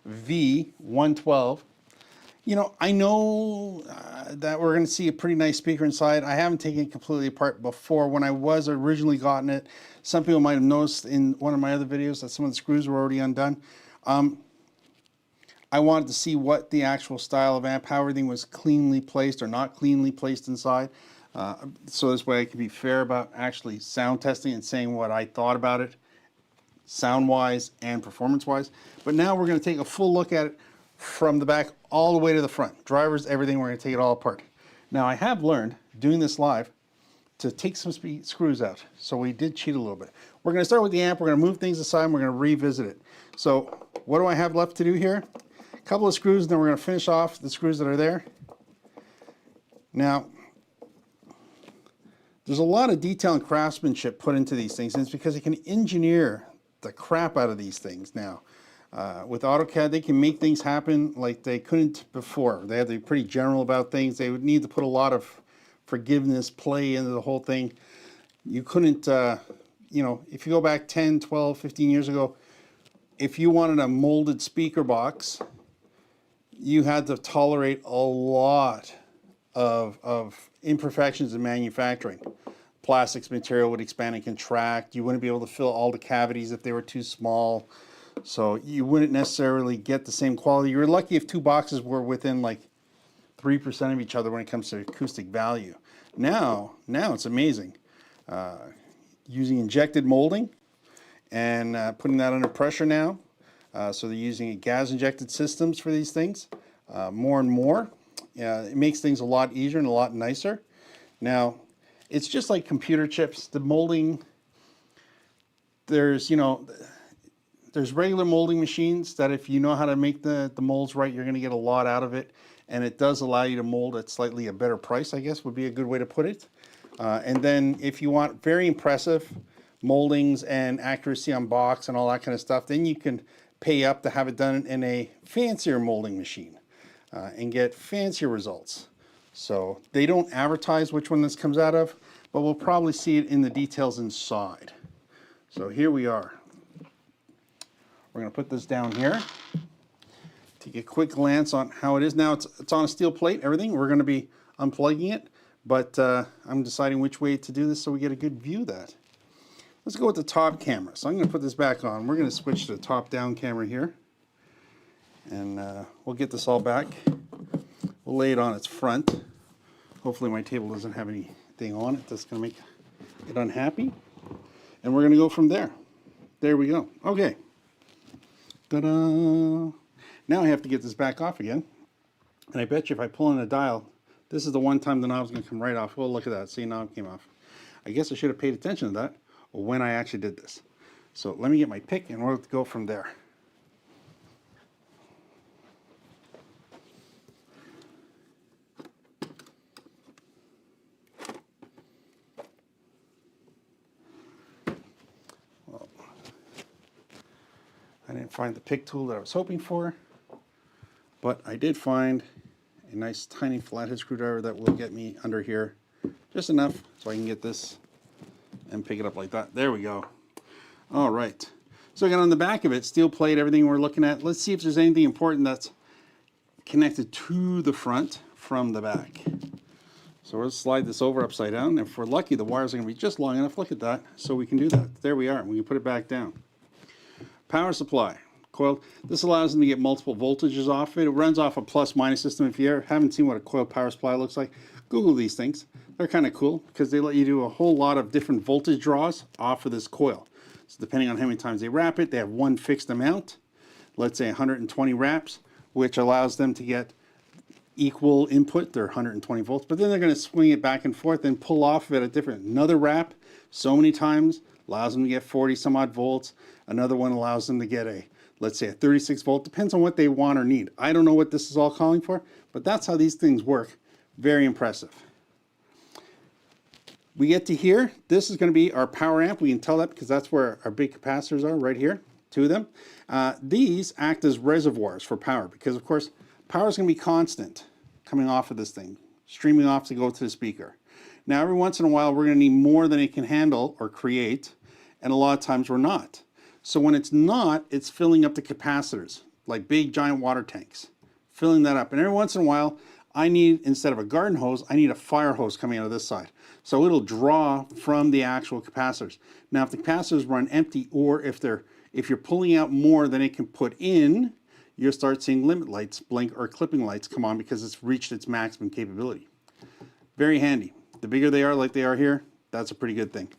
V1112. You know, I know that we're going to see a pretty nice speaker inside. I haven't taken it completely apart before. When I was originally gotten it, some people might have noticed in one of my other videos that some of the screws were already undone. I wanted to see what the actual style of amp, how everything was cleanly placed or not cleanly placed inside. So this way I could be fair about actually sound testing and saying what I thought about it, sound-wise and performance-wise. But now we're going to take a full look at it from the back all the way to the front. Drivers, everything, we're going to take it all apart. Now I have learned, doing this live, to take some screws out. So we did cheat a little bit. We're going to start with the amp, we're going to move things aside, and we're going to revisit it. So what do I have left to do here? A couple of screws, and then we're going to finish off the screws that are there. Now, there's a lot of detail and craftsmanship put into these things, and it's because you can engineer the crap out of these things now. With AutoCAD, they can make things happen like they couldn't before. They had to be pretty general about things. They would need to put a lot of forgiveness, play into the whole thing. You couldn't, you know, if you go back 10, 12, 15 years ago, if you wanted a molded speaker box, you had to tolerate a lot of imperfections in manufacturing. Plastics material would expand and contract. You wouldn't be able to fill all the cavities if they were too small. So you wouldn't necessarily get the same quality. You were lucky if two boxes were within like 3% of each other when it comes to acoustic value. Now it's amazing. Using injected molding and putting that under pressure now. So they're using gas injected systems for these things more and more. It makes things a lot easier and a lot nicer. Now, it's just like computer chips. The molding, there's, you know, there's regular molding machines that if you know how to make the molds right, you're going to get a lot out of it. And it does allow you to mold at slightly a better price, I guess would be a good way to put it. And then if you want very impressive moldings and accuracy on box and all that kind of stuff, then you can pay up to have it done in a fancier molding machine and get fancier results. So they don't advertise which one this comes out of, but we'll probably see it in the details inside. So here we are. We're going to put this down here. Take a quick glance on how it is. Now it's on a steel plate, everything. We're going to be unplugging it, but I'm deciding which way to do this so we get a good view of that. Let's go with the top camera. So I'm going to put this back on. We're going to switch to the top down camera here. And we'll get this all back. We'll lay it on its front. Hopefully my table doesn't have anything on it that's going to make it unhappy. And we're going to go from there. There we go. Okay. Ta-da! Now I have to get this back off again. And I bet you if I pull in a dial, this is the one time the knob's going to come right off. Well, look at that. See, knob came off. I guess I should have paid attention to that when I actually did this. So let me get my pick and we'll go from there. Well, I didn't find the pick tool that I was hoping for, but I did find a nice tiny flathead screwdriver that will get me under here just enough so I can get this and pick it up like that. There we go. All right. So again, on the back of it, steel plate, everything we're looking at. Let's see if there's anything important that's connected to the front from the back. So we'll slide this over upside down. If we're lucky, the wires are going to be just long enough. Look at that. So we can do that. There we are. We can put it back down. Power supply. Coiled. This allows them to get multiple voltages off it. It runs off a plus-minus system. If you haven't seen what a coiled power supply looks like, Google these things. They're kind of cool because they let you do a whole lot of different voltage draws off of this coil. So depending on how many times they wrap it, they have one fixed amount, let's say 120 wraps, which allows them to get equal input, they're 120 volts, but then they're going to swing it back and forth and pull off of it a another wrap so many times, allows them to get 40 some odd volts. Another one allows them to get let's say a 36 volt, depends on what they want or need. I don't know what this is all calling for, but that's how these things work. Very impressive. We get to here, this is going to be our power amp. We can tell that because that's where our big capacitors are, right here, two of them. These act as reservoirs for power because, of course, power is going to be constant coming off of this thing, streaming off to go to the speaker. Now, every once in a while, we're going to need more than it can handle or create, and a lot of times we're not. So when it's not, it's filling up the capacitors. like big giant water tanks, filling that up. And every once in a while, I need, instead of a garden hose, I need a fire hose coming out of this side. So it'll draw from the actual capacitors. Now, if the capacitors run empty, or if you're pulling out more than it can put in, you'll start seeing limit lights blink or clipping lights come on because it's reached its maximum capability. Very handy. The bigger they are, like they are here, that's a pretty good thing.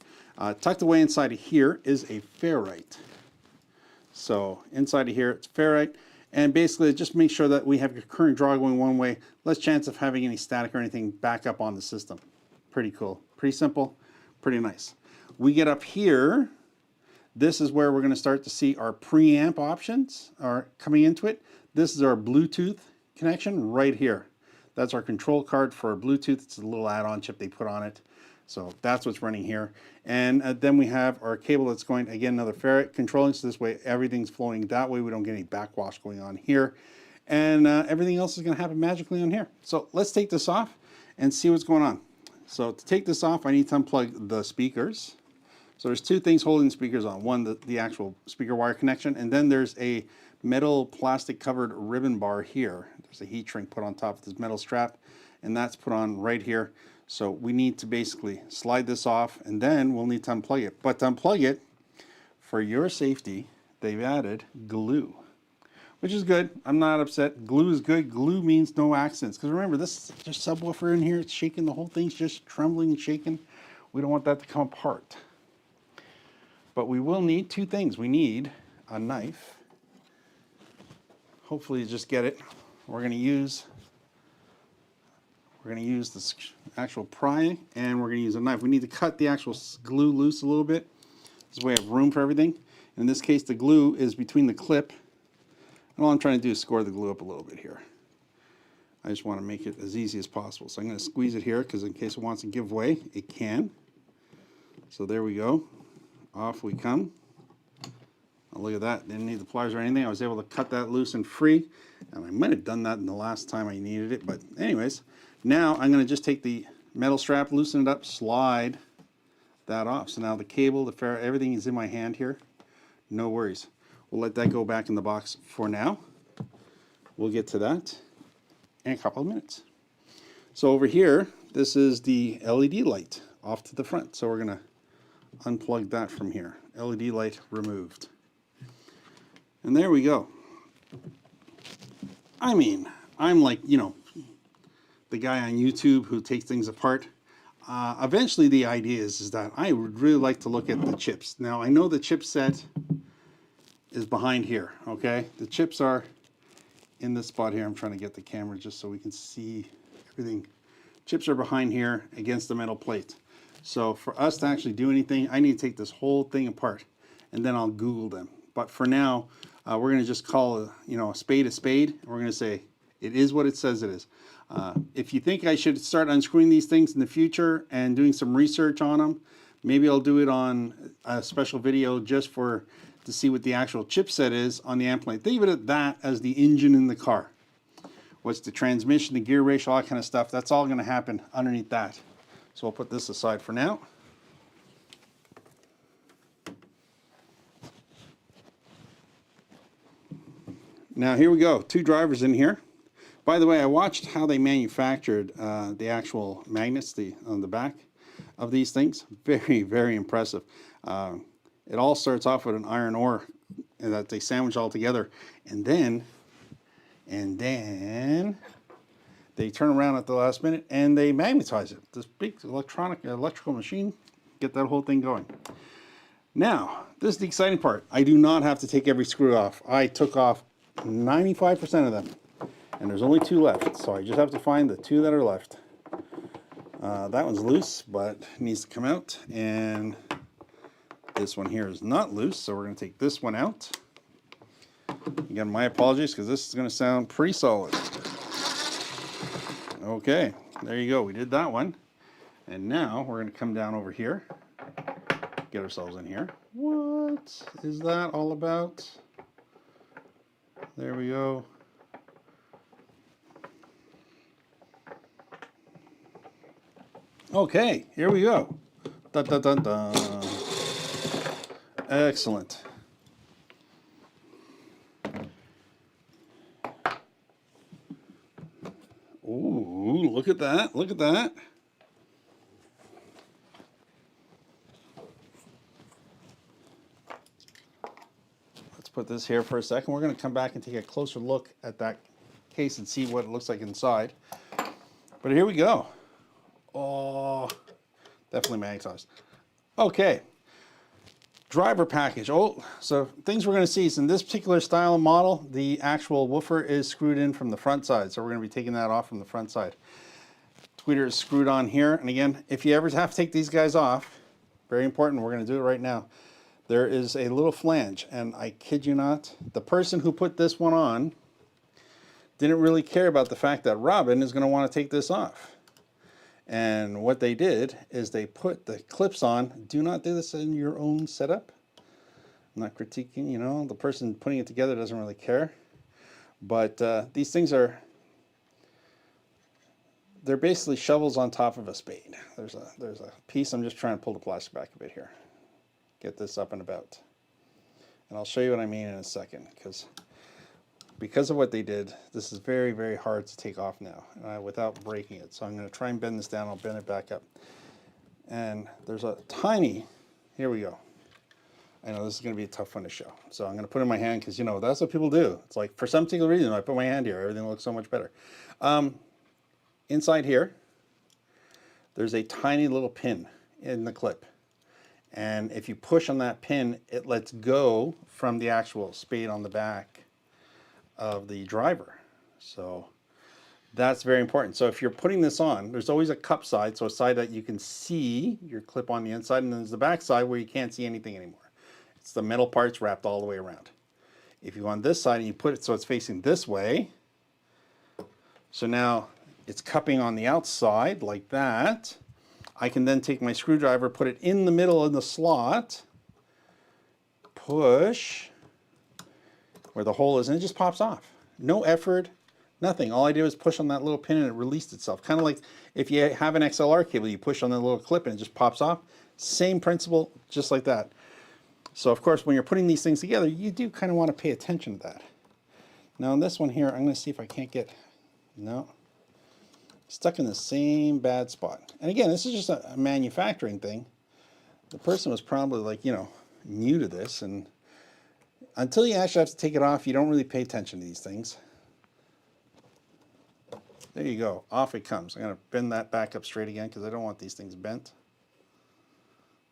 Tucked away inside of here is a ferrite. So inside of here, it's ferrite. And basically, just make sure that we have your current draw going one way, less chance of having any static or anything back up on the system. Pretty cool, pretty simple, pretty nice. We get up here, this is where we're going to start to see our preamp options are coming into it. This is our Bluetooth connection right here. That's our control card for our Bluetooth. It's a little add-on chip they put on it. So that's what's running here. And then we have our cable that's going, again, another ferrite controlling, so this way everything's flowing that way. We don't get any backwash going on here. And everything else is going to happen magically on here. So let's take this off and see what's going on. So to take this off, I need to unplug the speakers. So there's two things holding the speakers on. One, the actual speaker wire connection, and then there's a metal plastic covered ribbon bar here. There's a heat shrink put on top of this metal strap, and that's put on right here. So we need to basically slide this off, and then we'll need to unplug it. But to unplug it, for your safety, they've added glue, which is good. I'm not upset. Glue is good. Glue means no accidents. Because remember, this is just subwoofer in here. It's shaking. The whole thing's just trembling and shaking. We don't want that to come apart. But we will need two things. We need a knife. Hopefully you just get it. We're going to use this actual pry, and we're going to use a knife. We need to cut the actual glue loose a little bit. This way I have room for everything. In this case, the glue is between the clip. And all I'm trying to do is score the glue up a little bit here. I just want to make it as easy as possible. So I'm going to squeeze it here, because in case it wants to give way, it can. So there we go. Off we come. Oh, look at that. Didn't need the pliers or anything. I was able to cut that loose and free. And I might have done that in the last time I needed it. But anyways, now I'm going to just take the metal strap, loosen it up, slide that off. So now the cable, the ferrite, everything is in my hand here. No worries. We'll let that go back in the box for now. We'll get to that in a couple of minutes. So over here, this is the LED light off to the front. So we're going to unplug that from here. LED light removed. And there we go. I mean, I'm like, you know, the guy on YouTube who takes things apart. Eventually the idea is that I would really like to look at the chips. Now I know the chipset is behind here, okay? The chips are in this spot here. I'm trying to get the camera just so we can see everything. Chips are behind here against the metal plate. So for us to actually do anything, I need to take this whole thing apart, and then I'll Google them. But for now, we're going to just call a spade a spade. And we're going to say it is what it says it is. If you think I should start unscrewing these things in the future and doing some research on them, maybe I'll do it on a special video just to see what the actual chipset is on the amp plate. Think of it that as the engine in the car. What's the transmission, the gear ratio, all that kind of stuff. That's all going to happen underneath that. So I'll put this aside for now. Now here we go, two drivers in here. By the way, I watched how they manufactured the actual magnets on the back of these things. Very, very impressive. It all starts off with an iron ore that they sandwich all together, and then they turn around at the last minute and they magnetize it. This big electrical machine, get that whole thing going. Now, this is the exciting part. I do not have to take every screw off. I took off 95% of them, and there's only two left. So I just have to find the two that are left. That one's loose, but it needs to come out. And this one here is not loose, so we're going to take this one out. Again, my apologies, because this is going to sound pretty solid. Okay, there you go. We did that one. And now we're going to come down over here, get ourselves in here. What is that all about? There we go. Okay, here we go. Dun, dun, dun, dun. Excellent. Ooh, look at that, look at that. Let's put this here for a second. We're going to come back and take a closer look at that case and see what it looks like inside. But here we go. Oh, definitely magnetized. Okay, driver package. Oh, so things we're going to see is in this particular style of model, the actual woofer is screwed in from the front side. So we're going to be taking that off from the front side. Tweeter is screwed on here. And again, if you ever have to take these guys off, very important, we're going to do it right now. There is a little flange, and I kid you not, the person who put this one on didn't really care about the fact that Robin is going to want to take this off. And what they did is they put the clips on. Do not do this in your own setup. I'm not critiquing, you know, the person putting it together doesn't really care. But these things are, they're basically shovels on top of a spade. There's a piece, I'm just trying to pull the plastic back a bit here. Get this up and about. And I'll show you what I mean in a second, because of what they did, this is very, very hard to take off now without breaking it. So I'm going to try and bend this down. I'll bend it back up. And there's a tiny, here we go. I know this is going to be a tough one to show. So I'm going to put it in my hand because, you know, that's what people do. It's like, for some particular reason, I put my hand here, everything looks so much better. Inside here, there's a tiny little pin in the clip. And if you push on that pin, it lets go from the actual spade on the back of the driver. So that's very important. So if you're putting this on, there's always a cup side, so a side that you can see your clip on the inside, and then there's the back side where you can't see anything anymore. It's the metal parts wrapped all the way around. If you go on this side and you put it so it's facing this way, so now it's cupping on the outside like that, I can then take my screwdriver, put it in the middle of the slot, push where the hole is, and it just pops off. No effort, nothing. All I did was push on that little pin and it released itself. Kind of like if you have an XLR cable, you push on that little clip and it just pops off. Same principle, just like that. So of course, when you're putting these things together, you do kind of want to pay attention to that. Now on this one here, I'm going to see if I can't get, no, stuck in the same bad spot. And again, this is just a manufacturing thing. The person was probably like, you know, new to this, and until you actually have to take it off, you don't really pay attention to these things. There you go, off it comes. I'm going to bend that back up straight again because I don't want these things bent.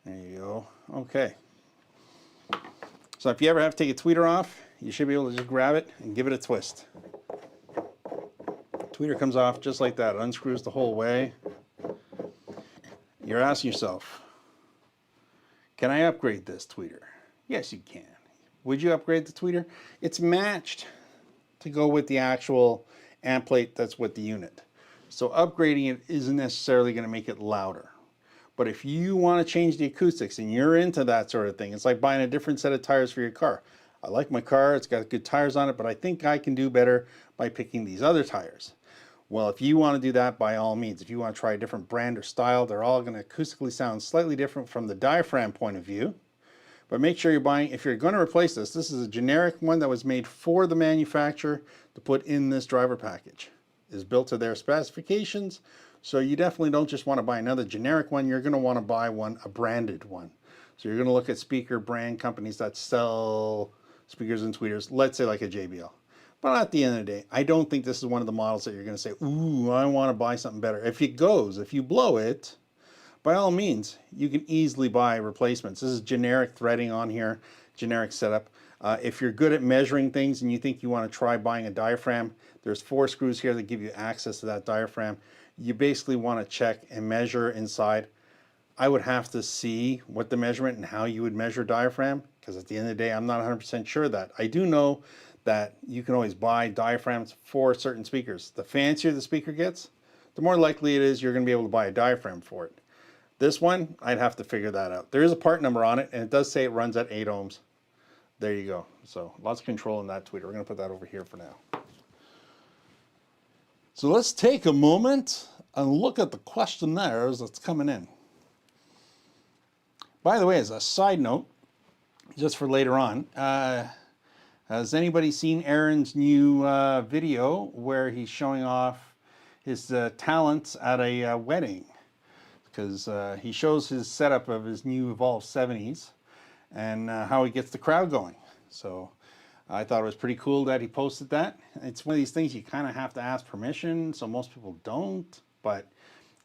There you go, okay. So if you ever have to take a tweeter off, you should be able to just grab it and give it a twist. Tweeter comes off just like that, it unscrews the whole way. You're asking yourself, can I upgrade this tweeter? Yes, you can. Would you upgrade the tweeter? It's matched to go with the actual amp plate that's with the unit. So upgrading it isn't necessarily going to make it louder. But if you want to change the acoustics and you're into that sort of thing, it's like buying a different set of tires for your car. I like my car, it's got good tires on it, but I think I can do better by picking these other tires. Well, if you want to do that, by all means, if you want to try a different brand or style, they're all going to acoustically sound slightly different from the diaphragm point of view. But make sure you're buying, if you're going to replace this, this is a generic one that was made for the manufacturer to put in this driver package. It's built to their specifications, so you definitely don't just want to buy another generic one, you're going to want to buy one, a branded one. So you're going to look at speaker brand companies that sell speakers and tweeters, let's say like a JBL. But at the end of the day, I don't think this is one of the models that you're going to say, ooh, I want to buy something better. If it goes, if you blow it, by all means, you can easily buy replacements. This is generic threading on here, generic setup. If you're good at measuring things and you think you want to try buying a diaphragm, there's 4 screws here that give you access to that diaphragm. You basically want to check and measure inside. I would have to see what the measurement and how you would measure diaphragm, because at the end of the day, I'm not 100% sure of that. I do know that you can always buy diaphragms for certain speakers. The fancier the speaker gets, the more likely it is you're going to be able to buy a diaphragm for it. This one, I'd have to figure that out. There is a part number on it, and it does say it runs at 8 ohms. There you go. So lots of control in that tweeter. We're going to put that over here for now. So let's take a moment and look at the questionnaires that's coming in. By the way, as a side note, just for later on, has anybody seen Aaron's new video where he's showing off his talents at a wedding, because he shows his setup of his new Evolve 70s and how he gets the crowd going. So I thought it was pretty cool that he posted that. It's one of these things you kind of have to ask permission, so most people don't. But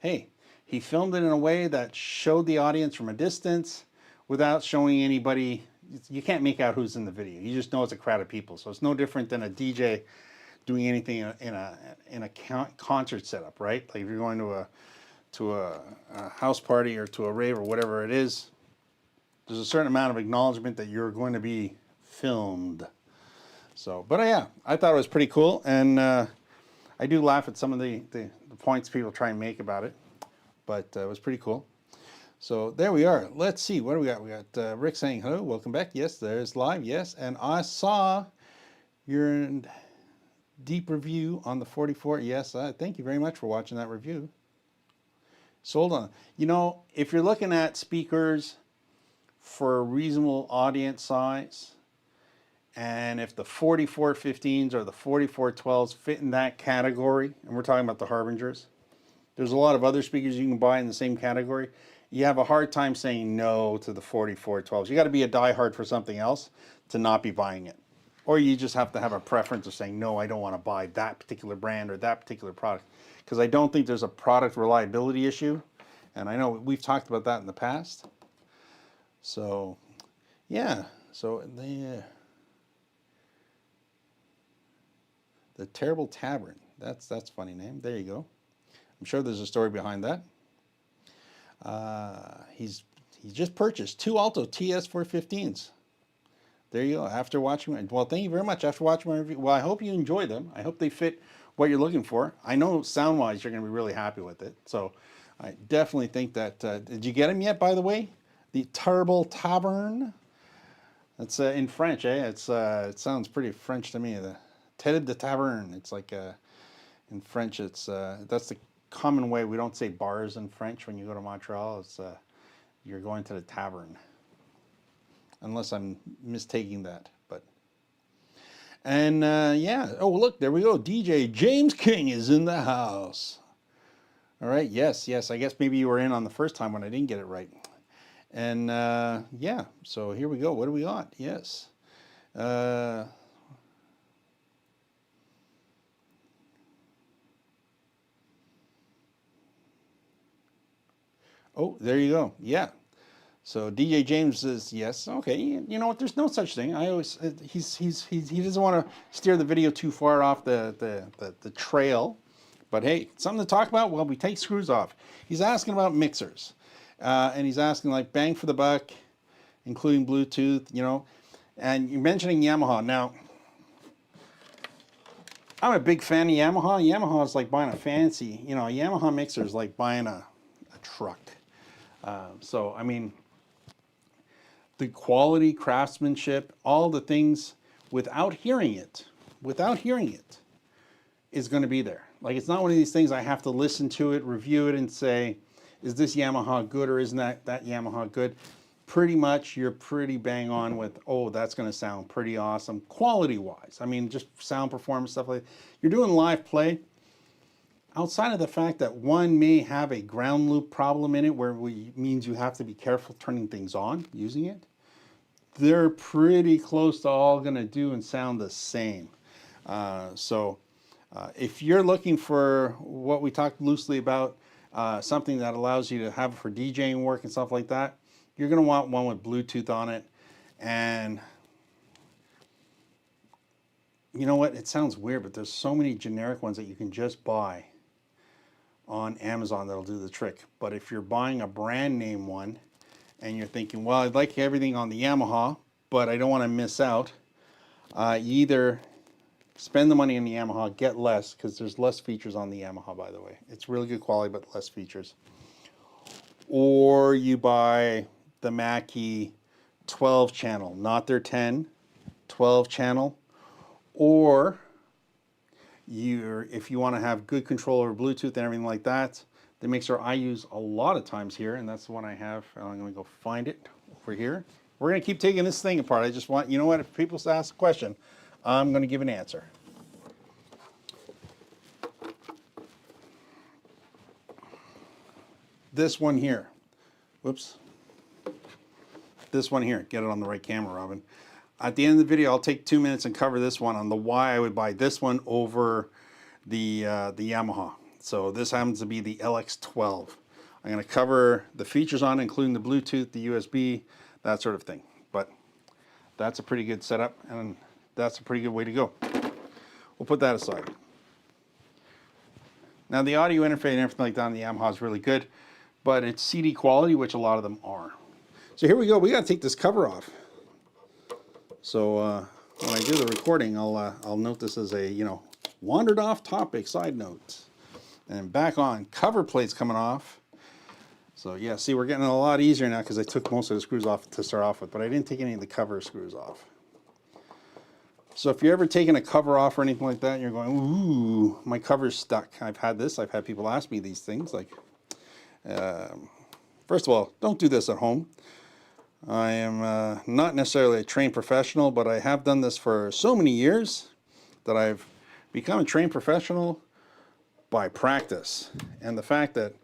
hey, he filmed it in a way that showed the audience from a distance without showing anybody. You can't make out who's in the video. You just know it's a crowd of people. So it's no different than a DJ doing anything in a concert setup, right? Like if you're going to a house party or to a rave or whatever it is, there's a certain amount of acknowledgement that you're going to be filmed. So, but yeah, I thought it was pretty cool, and I do laugh at some of the points people try and make about it, but it was pretty cool. So there we are. Let's see, what do we got? We got Rick saying hello, welcome back. Yes, there's live, yes, and I saw your deep review on the 44. Yes, thank you very much for watching that review. Sold on. You know, if you're looking at speakers for a reasonable audience size, and if the 4415s or the 4412s fit in that category, and we're talking about the Harbingers, there's a lot of other speakers you can buy in the same category. You have a hard time saying no to the 4412s. You got to be a diehard for something else to not be buying it. Or you just have to have a preference of saying, no, I don't want to buy that particular brand or that particular product. Because I don't think there's a product reliability issue. And I know we've talked about that in the past. So, yeah. So the Terrible Tavern. That's a funny name. There you go. I'm sure there's a story behind that. He's just purchased 2 Alto TS415s. There you go. After watching, well, thank you very much. After watching my review, well, I hope you enjoy them. I hope they fit what you're looking for. I know sound-wise you're going to be really happy with it. So I definitely think that, did you get them yet, by the way? The Terrible Tavern. That's in French, eh? It sounds pretty French to me. The Tête de Taverne. It's like, in French, it's, that's the common way. We don't say bars in French when you go to Montreal. It's, you're going to the tavern. Unless I'm mistaking that, but. And yeah, oh look, there we go. DJ James King is in the house. All right, yes, I guess maybe you were in on the first time when I didn't get it right. And yeah, so here we go. What do we got? Yes. Oh, there you go. Yeah. So DJ James says yes. Okay, you know what? There's no such thing. I always he doesn't want to steer the video too far off the trail, but hey, something to talk about while we take screws off. He's asking about mixers, and he's asking like bang for the buck, including Bluetooth, you know. And you're mentioning Yamaha. Now, I'm a big fan of Yamaha. Yamaha is like buying a fancy, you know, a Yamaha mixer is like buying a truck. So I mean, the quality, craftsmanship, all the things without hearing it is going to be there. Like it's not one of these things I have to listen to it, review it, and say, is this Yamaha good or isn't that Yamaha good? Pretty much you're pretty bang on with, oh, that's going to sound pretty awesome quality wise. I mean, just sound performance, stuff like that. You're doing live play. Outside of the fact that one may have a ground loop problem in it where it means you have to be careful turning things on, using it, they're pretty close to all going to do and sound the same. So if you're looking for what we talked loosely about, something that allows you to have for DJing work and stuff like that, you're going to want one with Bluetooth on it. And you know what? It sounds weird, but there's so many generic ones that you can just buy on Amazon that'll do the trick. But if you're buying a brand name one and you're thinking, well, I'd like everything on the Yamaha, but I don't want to miss out, you either spend the money on the Yamaha, get less, because there's less features on the Yamaha, by the way. It's really good quality, but less features. Or you buy the Mackie 12 channel, not their 10, 12 channel. Or if you want to have good control over Bluetooth and everything like that, the mixer I use a lot of times here, and that's the one I have. I'm going to go find it over here. We're going to keep taking this thing apart. I just want, you know what, if people ask a question, I'm going to give an answer. this one here. Whoops. This one here. Get it on the right camera, Robin. At the end of the video, I'll take 2 minutes and cover this one on the why I would buy this one over the Yamaha. So this happens to be the LX12. I'm going to cover the features on it, including the Bluetooth, the USB, that sort of thing. But that's a pretty good setup, and that's a pretty good way to go. We'll put that aside. Now the audio interface and everything like that on the Yamaha is really good, but it's CD quality, which a lot of them are. So here we go. We got to take this cover off. So when I do the recording, I'll note this as a, you know, wandered off topic side note. And back on, cover plates coming off. So yeah, see, we're getting a lot easier now because I took most of the screws off to start off with, but I didn't take any of the cover screws off. So if you're ever taking a cover off or anything like that, and you're going, ooh, my cover's stuck. I've had this. I've had people ask me these things. Like, first of all, don't do this at home. I am not necessarily a trained professional, but I have done this for so many years that I've become a trained professional by practice. And the fact that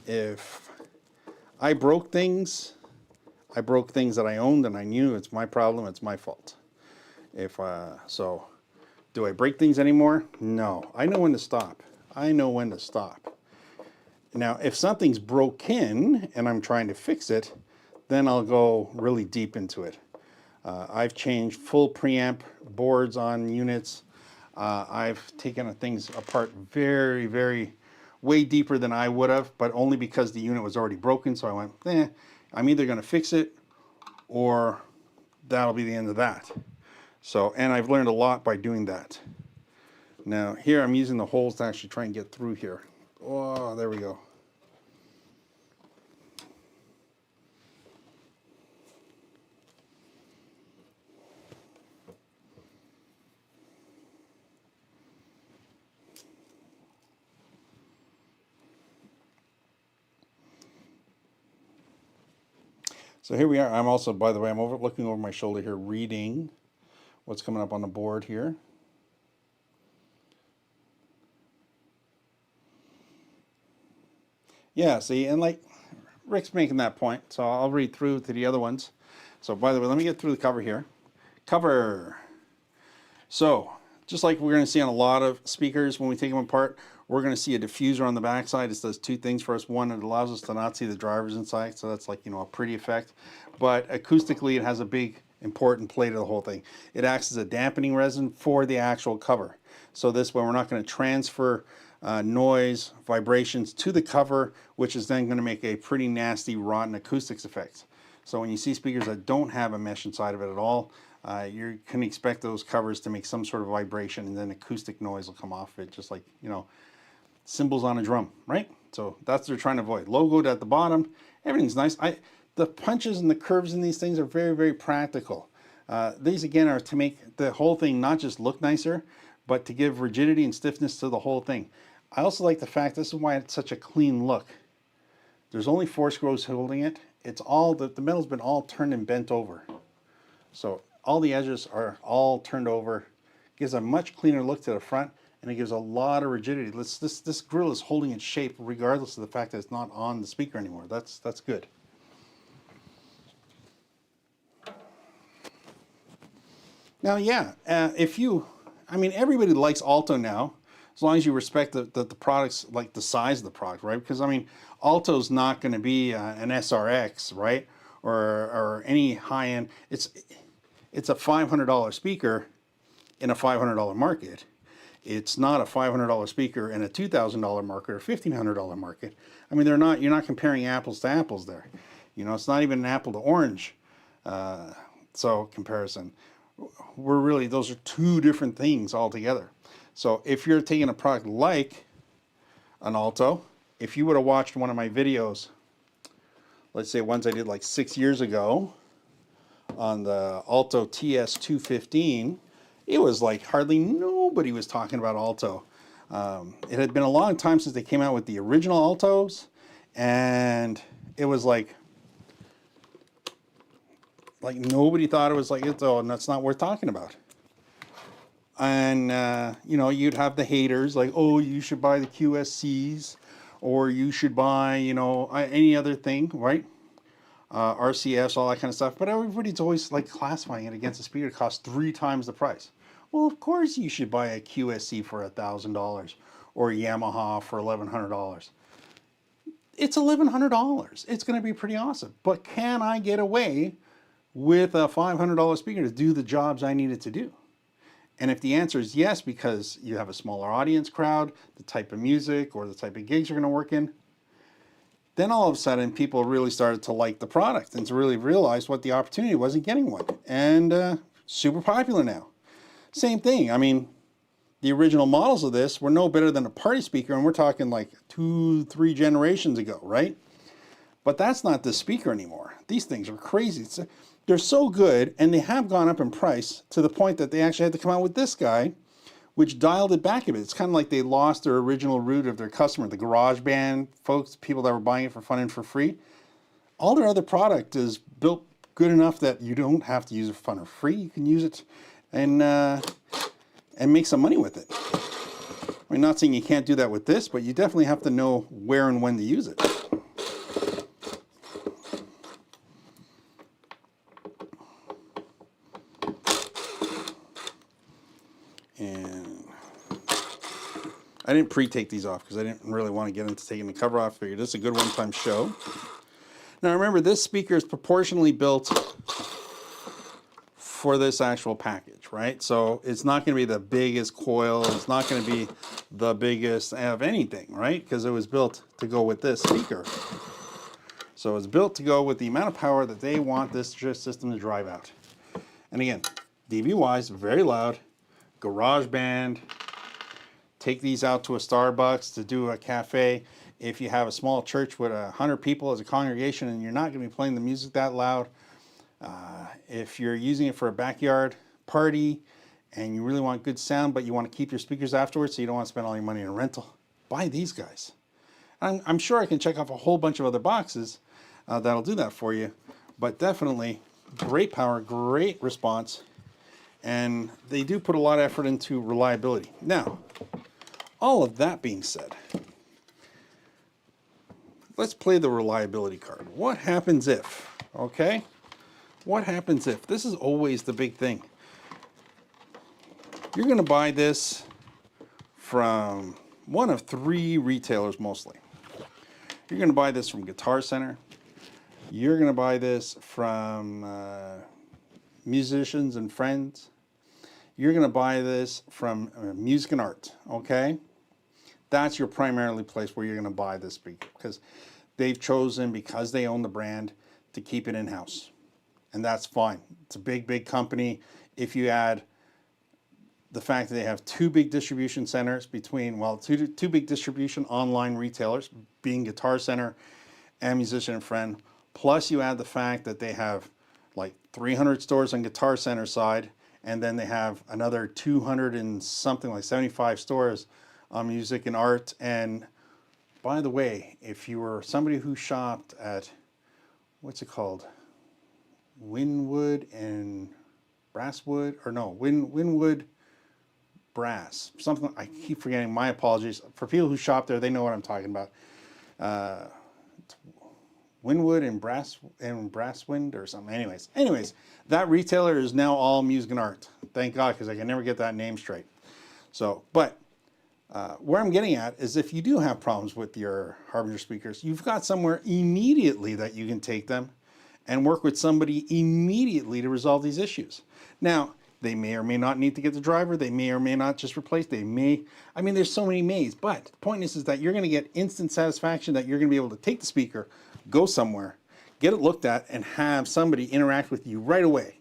if I broke things that I owned and I knew it's my problem, it's my fault. So do I break things anymore? No. I know when to stop. I know when to stop. Now, if something's broken and I'm trying to fix it, then I'll go really deep into it. I've changed full preamp boards on units. I've taken things apart way deeper than I would have, but only because the unit was already broken. So I went, I'm either going to fix it or that'll be the end of that. So, and I've learned a lot by doing that. Now here I'm using the holes to actually try and get through here. Oh, there we go. So here we are. I'm also, by the way, I'm looking over my shoulder here, reading what's coming up on the board here. Yeah, see, and like Rick's making that point, so I'll read through to the other ones. So by the way, let me get through the cover here. Cover. So just like we're going to see on a lot of speakers when we take them apart, we're going to see a diffuser on the back side. It does two things for us. One, it allows us to not see the drivers inside, so that's like, you know, a pretty effect. But acoustically, it has a big important play to the whole thing. It acts as a dampening resin for the actual cover. So this way we're not going to transfer noise, vibrations to the cover, which is then going to make a pretty nasty, rotten acoustics effect. So when you see speakers that don't have a mesh inside of it at all, you can expect those covers to make some sort of vibration, and then acoustic noise will come off it, just like, you know, cymbals on a drum, right? So that's what they're trying to avoid. Logoed at the bottom, everything's nice. The punches and the curves in these things are very practical. These again are to make the whole thing not just look nicer, but to give rigidity and stiffness to the whole thing. I also like the fact, this is why it's such a clean look. There's only 4 screws holding it. It's all, the metal's been all turned and bent over. So all the edges are all turned over. Gives a much cleaner look to the front, and it gives a lot of rigidity. This grill is holding its shape regardless of the fact that it's not on the speaker anymore. That's good. Now, yeah, I mean, everybody likes Alto now, as long as you respect the products, like the size of the product, right? Because, I mean, Alto's not going to be an SRX, right? Or any high-end. It's a $500 speaker in a $500 market. It's not a $500 speaker in a $2,000 market or $1,500 market. I mean, you're not comparing apples to apples there. You know, it's not even an apple to orange comparison. Those are two different things altogether. So if you're taking a product like an Alto, if you would have watched one of my videos, let's say ones I did like 6 years ago on the Alto TS215, it was like hardly nobody was talking about Alto. It had been a long time since they came out with the original Altos, and it was like nobody thought it was like, oh, and that's not worth talking about. And you know, you'd have the haters like, oh, you should buy the QSCs, or you should buy, you know, any other thing, right? RCS, all that kind of stuff. But everybody's always like classifying it against a speaker that costs 3 times the price. Well, of course you should buy a QSC for $1,000 or a Yamaha for $1,100. It's $1,100. It's going to be pretty awesome. But can I get away with a $500 speaker to do the jobs I need it to do? And if the answer is yes, because you have a smaller audience crowd, the type of music or the type of gigs you're going to work in, then all of a sudden people really started to like the product and to really realize what the opportunity was in getting one. And super popular now. Same thing. I mean, the original models of this were no better than a party speaker, and we're talking like 2-3 generations ago, right? But that's not the speaker anymore. These things are crazy. They're so good, and they have gone up in price to the point that they actually had to come out with this guy, which dialed it back a bit. It's kind of like they lost their original root of their customer, the garage band folks, people that were buying it for fun and for free. All their other product is built good enough that you don't have to use it for fun or free. You can use it and make some money with it. I'm not saying you can't do that with this, but you definitely have to know where and when to use it. And I didn't pre-take these off because I didn't really want to get into taking the cover off. I figured this is a good one-time show. Now remember, this speaker is proportionally built for this actual package, right? So it's not going to be the biggest coil. It's not going to be the biggest of anything, right? Because it was built to go with this speaker. So it's built to go with the amount of power that they want this system to drive out. And again, dB-wise, very loud. Garage band. Take these out to a Starbucks to do a cafe. If you have a small church with 100 people as a congregation and you're not going to be playing the music that loud, if you're using it for a backyard party and you really want good sound but you want to keep your speakers afterwards so you don't want to spend all your money in a rental, buy these guys. I'm sure I can check off a whole bunch of other boxes that'll do that for you, but definitely great power, great response, and they do put a lot of effort into reliability. Now, all of that being said, let's play the reliability card. What happens if, okay? What happens if? This is always the big thing. You're going to buy this from one of 3 retailers mostly. You're going to buy this from Guitar Center. You're going to buy this from Musicians and Friends. You're going to buy this from Music and Art, okay? That's your primarily place where you're going to buy this speaker because they've chosen, because they own the brand, to keep it in-house. And that's fine. It's a big, big company. If you add the fact that they have 2 big distribution centers between, well, two big distribution online retailers, being Guitar Center and Musician and Friend, plus you add the fact that they have like 300 stores on Guitar Center side, and then they have another 200 and something, like 75 stores on Music and Art. And by the way, if you were somebody who shopped at, what's it called? Winwood and Brasswood, or no, Winwood Brass, something. I keep forgetting. My apologies. For people who shop there, they know what I'm talking about. Winwood and Brasswind or something. Anyways, that retailer is now all Music and Art. Thank God, because I can never get that name straight. So, but where I'm getting at is, if you do have problems with your Harbinger speakers, you've got somewhere immediately that you can take them and work with somebody immediately to resolve these issues. Now, they may or may not need to get the driver. They may or may not just replace. They may, I mean, there's so many mays, but the point is that you're going to get instant satisfaction that you're going to be able to take the speaker, go somewhere, get it looked at, and have somebody interact with you right away.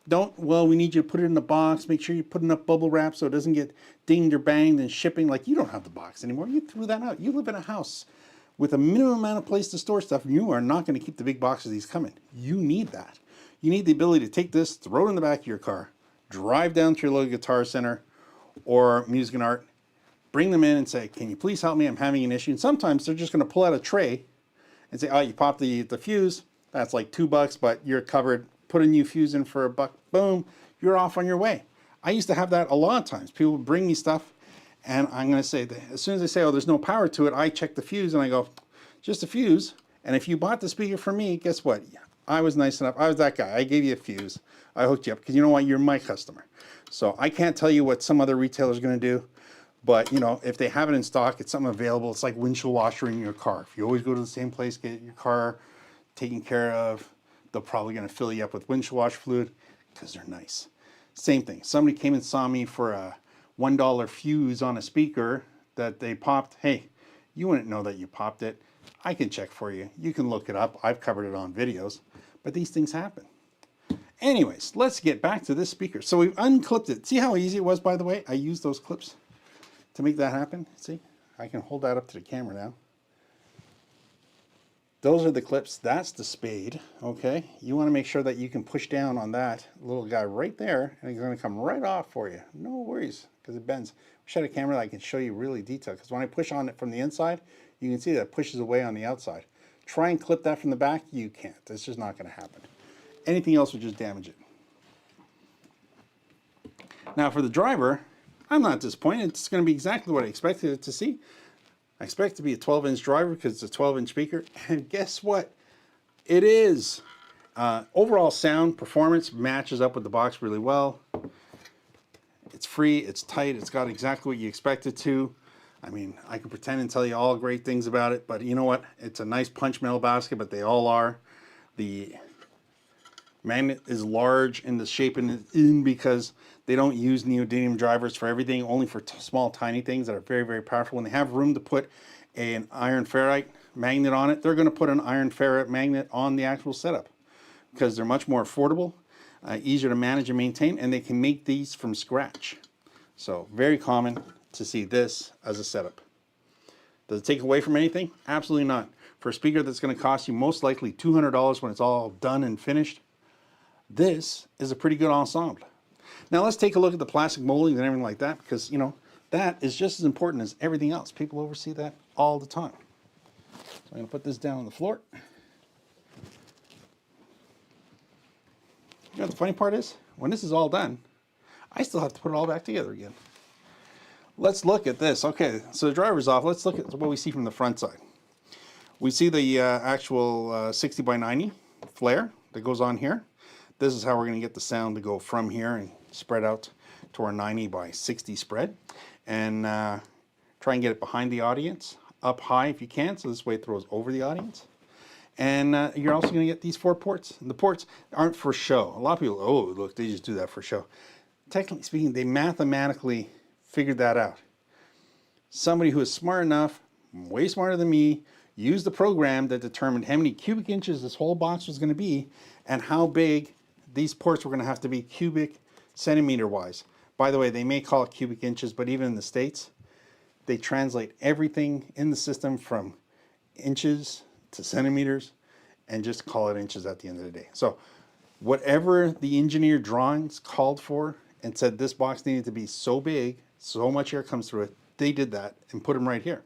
Don't, well, we need you to put it in a box. Make sure you put enough bubble wrap so it doesn't get dinged or banged and shipping. Like, you don't have the box anymore. You threw that out. You live in a house with a minimum amount of place to store stuff, and you are not going to keep the big boxes these come in. You need that. You need the ability to take this, throw it in the back of your car, drive down to your local Guitar Center or Music and Art, bring them in and say, can you please help me? I'm having an issue. And sometimes they're just going to pull out a tray and say, oh, you popped the fuse. That's like $2, but you're covered. Put a new fuse in for $1. Boom, you're off on your way. I used to have that a lot of times. People would bring me stuff And I'm going to say that as soon as they say, oh, there's no power to it, I check the fuse and I go, just a fuse. And if you bought the speaker from me, guess what? I was nice enough. I was that guy. I gave you a fuse. I hooked you up because you know what? You're my customer. So I can't tell you what some other retailer is going to do. But, you know, if they have it in stock, it's something available. It's like windshield washer in your car. If you always go to the same place, get your car taken care of, they're probably going to fill you up with windshield washer fluid because they're nice. Same thing. Somebody came and saw me for a $1 fuse on a speaker that they popped. Hey, you wouldn't know that you popped it. I can check for you. You can look it up. I've covered it on videos. But these things happen. Anyways, let's get back to this speaker. So we've unclipped it. See how easy it was, by the way? I used those clips to make that happen. See, I can hold that up to the camera now. Those are the clips. That's the spade. Okay, you want to make sure that you can push down on that little guy right there, and it's going to come right off for you. No worries, because it bends. Wish I had a camera that I can show you really detailed, because when I push on it from the inside, you can see that it pushes away on the outside. Try and clip that from the back. You can't. It's just not going to happen. Anything else would just damage it. Now for the driver, I'm not disappointed. It's going to be exactly what I expected it to see. I expect it to be a 12-inch driver because it's a 12-inch speaker. And guess what? It is. Overall sound performance matches up with the box really well. It's free, it's tight, it's got exactly what you expect it to. I mean, I could pretend and tell you all great things about it, but you know what? It's a nice punch metal basket, but they all are. The magnet is large in the shape and it's in because they don't use neodymium drivers for everything, only for small tiny things that are very, very powerful. When they have room to put an iron ferrite magnet on it, they're going to put an iron ferrite magnet on the actual setup because they're much more affordable, easier to manage and maintain, and they can make these from scratch. So very common to see this as a setup. Does it take away from anything? Absolutely not. For a speaker that's going to cost you most likely $200 when it's all done and finished, this is a pretty good ensemble. Now let's take a look at the plastic moldings and everything like that, because you know that is just as important as everything else. People oversee that all the time. So I'm going to put this down on the floor. You know what the funny part is? When this is all done, I still have to put it all back together again. Let's look at this. Okay, so the driver's off. Let's look at what we see from the front side. We see the actual 60 by 90 flare that goes on here. This is how we're going to get the sound to go from here and spread out to our 90 by 60 spread. And try and get it behind the audience, up high if you can, so this way it throws over the audience. And you're also going to get these 4 ports. And the ports aren't for show. A lot of people, oh, look, they just do that for show. Technically speaking, they mathematically figured that out. Somebody who is smart enough, way smarter than me, used the program that determined how many cubic inches this whole box was going to be and how big these ports were going to have to be cubic centimeter wise. By the way, they may call it cubic inches, but even in the States, they translate everything in the system from inches to centimeters and just call it inches at the end of the day. So whatever the engineer drawings called for and said this box needed to be so big, so much air comes through it, they did that and put them right here.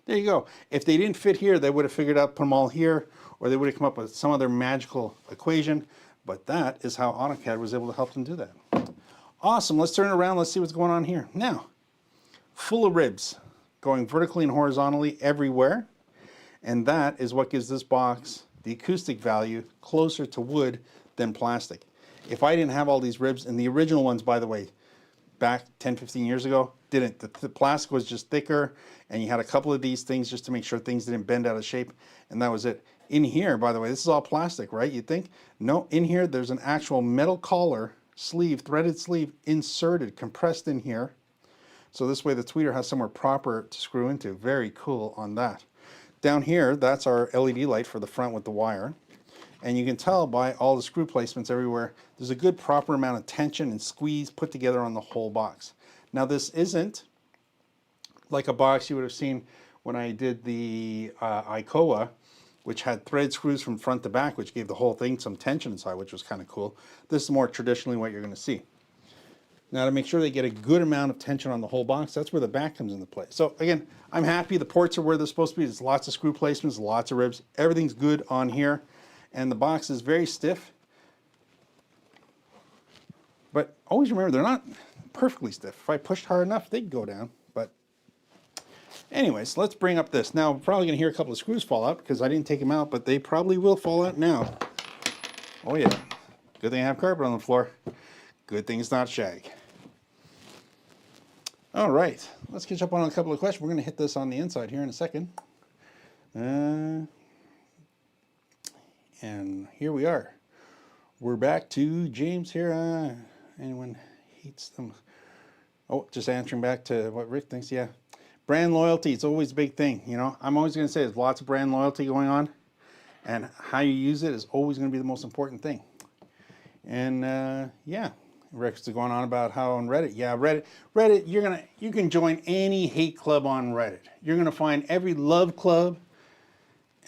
There you go. If they didn't fit here, they would have figured out, put them all here, or they would have come up with some other magical equation. But that is how AutoCAD was able to help them do that. Awesome. Let's turn it around. Let's see what's going on here. Now, full of ribs going vertically and horizontally everywhere. And that is what gives this box the acoustic value closer to wood than plastic. If I didn't have all these ribs, and the original ones, by the way, back 10, 15 years ago, didn't. The plastic was just thicker, and you had a couple of these things just to make sure things didn't bend out of shape, and that was it. In here, by the way, this is all plastic, right? You think? No, in here, there's an actual metal collar sleeve, threaded sleeve, inserted, compressed in here. So this way the tweeter has somewhere proper to screw into. Very cool on that. Down here, that's our LED light for the front with the wire. And you can tell by all the screw placements everywhere, there's a good proper amount of tension and squeeze put together on the whole box. Now this isn't like a box you would have seen when I did the ICOA, which had thread screws from front to back, which gave the whole thing some tension inside, which was kind of cool. This is more traditionally what you're going to see. Now to make sure they get a good amount of tension on the whole box, that's where the back comes into play. So again, I'm happy the ports are where they're supposed to be. There's lots of screw placements, lots of ribs. Everything's good on here. And the box is very stiff. But always remember, they're not perfectly stiff. If I pushed hard enough, they'd go down. But Anyways, let's bring up this. Now, we're probably going to hear a couple of screws fall out because I didn't take them out, but they probably will fall out now. Oh yeah, good thing I have carpet on the floor. Good thing it's not shag. All right, let's catch up on a couple of questions. We're going to hit this on the inside here in a second. And here we are. We're back to James here. Anyone hates them? Oh, just answering back to what Rick thinks. Yeah, brand loyalty, it's always a big thing. You know, I'm always going to say there's lots of brand loyalty going on, and how you use it is always going to be the most important thing. And yeah, Rick's going on about how on Reddit. Yeah, Reddit, you can join any hate club on Reddit. You're going to find every love club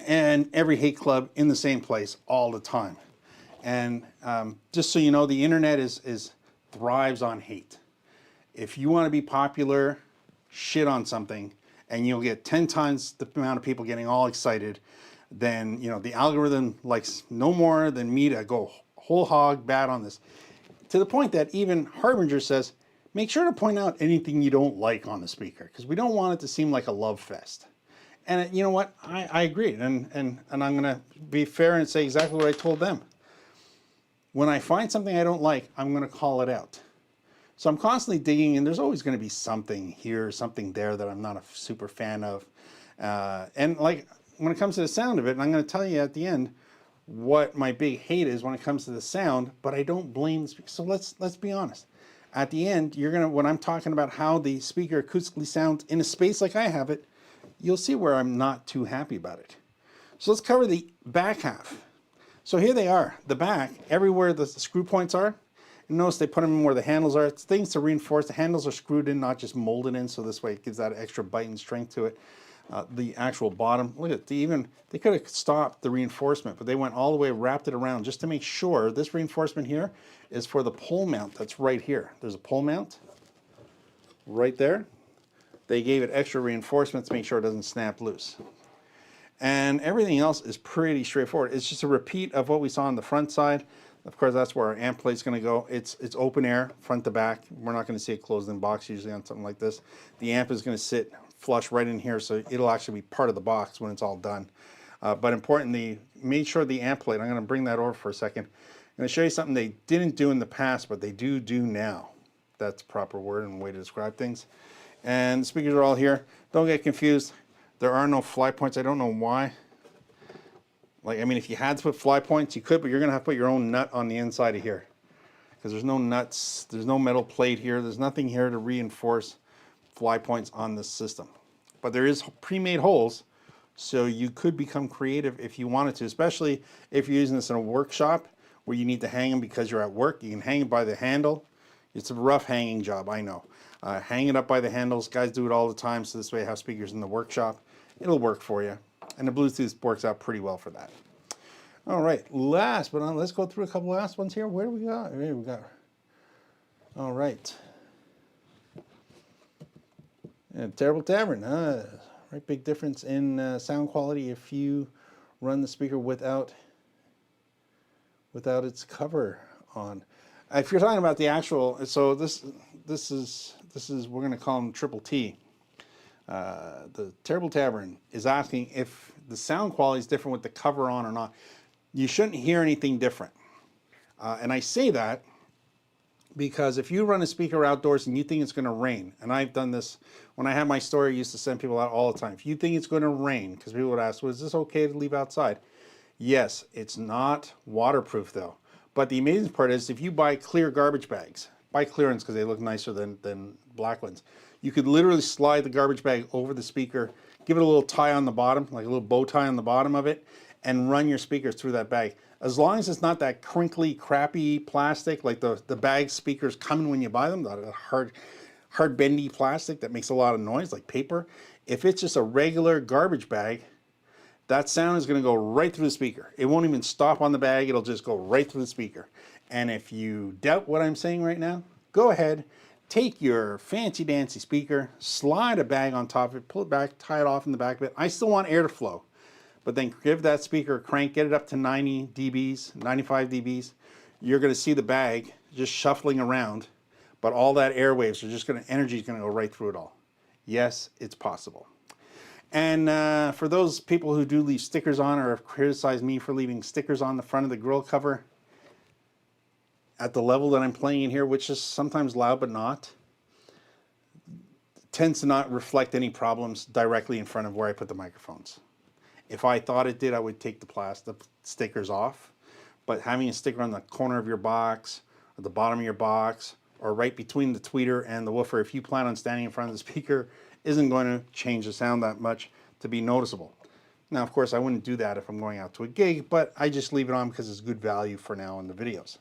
and every hate club in the same place all the time. And just so you know, the internet thrives on hate. If you want to be popular, shit on something, and you'll get 10 times the amount of people getting all excited, then you know the algorithm likes no more than me to go whole hog bad on this. To the point that even Harbinger says, make sure to point out anything you don't like on the speaker, because we don't want it to seem like a love fest. And you know what? I agree, and I'm going to be fair and say exactly what I told them. When I find something I don't like, I'm going to call it out. So I'm constantly digging, and there's always going to be something here, something there that I'm not a super fan of. And like when it comes to the sound of it, and I'm going to tell you at the end what my big hate is when it comes to the sound, but I don't blame the speaker. So let's be honest. At the end, when I'm talking about how the speaker acoustically sounds in a space like I have it, you'll see where I'm not too happy about it. So let's cover the back half. So here they are, the back, everywhere the screw points are. And notice they put them in where the handles are. It's things to reinforce. The handles are screwed in, not just molded in, so this way it gives that extra bite and strength to it. The actual bottom, look at it, they could have stopped the reinforcement, but they went all the way, wrapped it around just to make sure this reinforcement here is for the pole mount that's right here. There's a pole mount right there. They gave it extra reinforcement to make sure it doesn't snap loose. And everything else is pretty straightforward. It's just a repeat of what we saw on the front side. Of course, that's where our amp plate's going to go. It's open air, front to back. We're not going to see a closed-in box usually on something like this. The amp is going to sit flush right in here, so it'll actually be part of the box when it's all done. But importantly, make sure the amp plate, I'm going to bring that over for a second. I'm going to show you something they didn't do in the past, but they do now. That's a proper word and way to describe things. And the speakers are all here. Don't get confused. There are no fly points. I don't know why. Like, I mean, if you had to put fly points, you could, but you're going to have to put your own nut on the inside of here. Because there's no nuts, there's no metal plate here, there's nothing here to reinforce fly points on this system. But there is pre-made holes, so you could become creative if you wanted to, especially if you're using this in a workshop where you need to hang them because you're at work. You can hang it by the handle. It's a rough hanging job, I know. Hang it up by the handles. Guys do it all the time, so this way I have speakers in the workshop. It'll work for you. And the Bluetooth works out pretty well for that. All right, last but not, let's go through a couple last ones here. Where do we got? Here we got. All right. And Terrible Tavern. Right, big difference in sound quality if you run the speaker without its cover on. If you're talking about the actual, so this is we're going to call them Triple T. The Terrible Tavern is asking if the sound quality is different with the cover on or not. You shouldn't hear anything different. And I say that because if you run a speaker outdoors and you think it's going to rain, and I've done this when I had my store, I used to send people out all the time. If you think it's going to rain, because people would ask, well, is this okay to leave outside? Yes, it's not waterproof though. But the amazing part is if you buy clear garbage bags, buy clear ones because they look nicer than black ones. You could literally slide the garbage bag over the speaker, give it a little tie on the bottom, like a little bow tie on the bottom of it, and run your speakers through that bag. As long as it's not that crinkly, crappy plastic, like the bag speakers come in when you buy them, that hard bendy plastic that makes a lot of noise, like paper. If it's just a regular garbage bag, that sound is going to go right through the speaker. It won't even stop on the bag, it'll just go right through the speaker. And if you doubt what I'm saying right now, go ahead, take your fancy dancy speaker, slide a bag on top of it, pull it back, tie it off in the back of it. I still want air to flow, but then give that speaker a crank, get it up to 90 dBs, 95 dBs. You're going to see the bag just shuffling around, but all that airwaves are just going to, energy is going to go right through it all. Yes, it's possible. And for those people who do leave stickers on or have criticized me for leaving stickers on the front of the grill cover, at the level that I'm playing in here, which is sometimes loud but not, tends to not reflect any problems directly in front of where I put the microphones. If I thought it did, I would take the plastic stickers off. But having a sticker on the corner of your box, or the bottom of your box, or right between the tweeter and the woofer, if you plan on standing in front of the speaker, isn't going to change the sound that much to be noticeable. Now, of course, I wouldn't do that if I'm going out to a gig, but I just leave it on because it's good value for now in the videos.